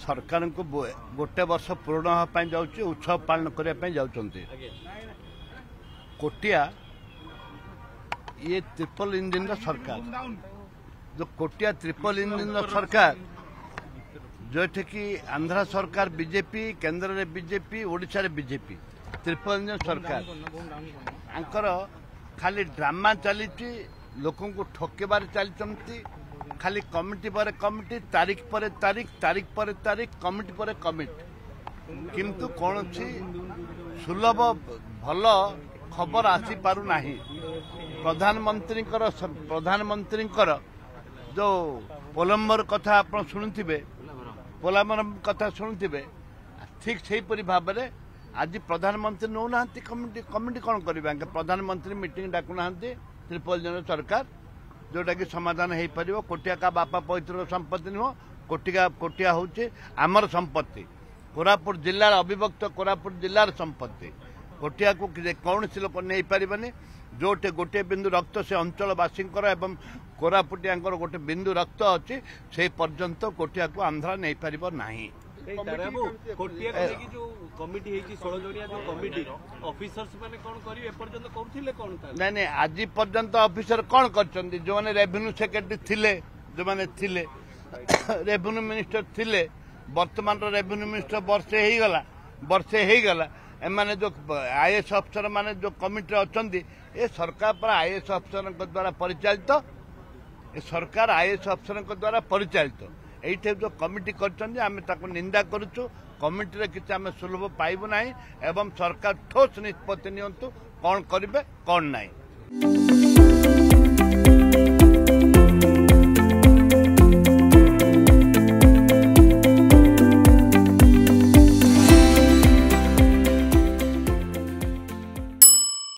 सरकार को गोटे वर्ष पूर्ण होगापी जाऊँगी उत्सव पालन करने जाऊँच कोटिया ये ट्रिपल इंजिन सरकार जो कोटिया ट्रिपल इंजिन सरकार जो कि आंध्र सरकार बीजेपी केंद्र में बीजेपी ओडिशा रे बीजेपी ट्रिपल इंजिन सरकार आंकर खाली ड्रामा चली लोक ठकेबार चलती खाली कमिटी पर कमिटी तारीख पर तारीख तारीख पर तारीख कमिटी पर कमिटी किंतु कौन सुलभ भल खबर आसी पारु नाही प्रधानमंत्री जो पोलम्बर कथा आप शुणुवे पोलामरम कथा शुणुवे ठीक से भाव में आज प्रधानमंत्री नौ ना कमिटी कमिटी कौन करेंगे प्रधानमंत्री मीटिंग डाकुना ट्रिपल जन सरकार जोटा कि समाधान हो पार कोटिया का बापा पैतृक संपत्ति नुह कोटिया हूँ आमर संपत्ति कोरापुट जिलार अविभक्त कोरापुट जिलार संपत्ति कोटिया को कौन सी लोक नहीं पारे जोटे गोटे बिंदु रक्त से अंचलवासी एवं कोरापुटिया गोटे बिंदु रक्त अच्छी से पर्यंत कोटिया को आंध्रा नहीं पार ना नहीं आज पर्यंत ऑफिसर कौन कर जो मैंने रेवेन्यू सेक्रेटरी थिले जो मैंने थिले रेवेन्यू मिनिस्टर थिले वर्तमान रेवेन्यू मिनिस्टर वर्षे हो गला एमाने जो आईएएस अफसर माने जो कमिटी अच्छा ये सरकार पर आईएएस अफसर द्वारा परिचालित सरकार आईएएस अफसर द्वारा परिचालित ये जो कमिटी कर निंदा करुचु कमिटी किसी आम सुलभ पाइबू ना एवं सरकार ठोस निष्पत्ति नियंतु कौन करेंगे कौन नहीं।